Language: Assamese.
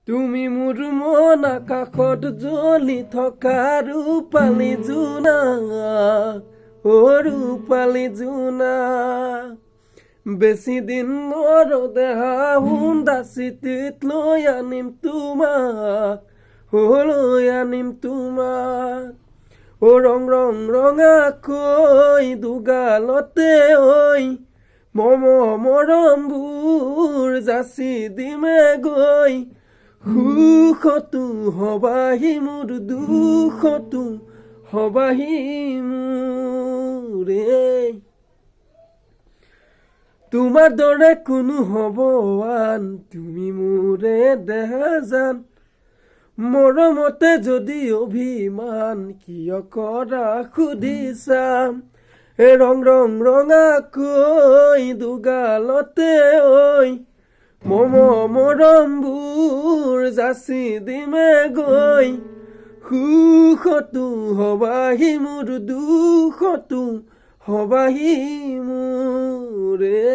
তুমি মোৰ মন আকাশত জ্বলি থকা ৰূপালী জোনা, ৰূপালী জোনা। বেছি দিন দেহা হুন্দা চিঠিত লৈ আনিম তোমাক, লৈ আনিম তোমাক। ৰং ৰং ৰঙাকৈ দুগালতে মৰমবোৰ যাচি দিমে গৈ। সুখতো হবাহি মোৰ, দুখতো হবাহি মোৰে। তোমাৰ দৰে কোনো হ'ব আন, তুমি মোৰে দেহা জান। মৰমতে যদি অভিমান কিয় কৰা সুধি চাম। ৰং ৰং ৰঙাকৈ দুগালতে মৰমবোৰ যাচি দিমে গৈ। সুখতো হবাহি মোৰ, দুখতো হবাহি মোৰে।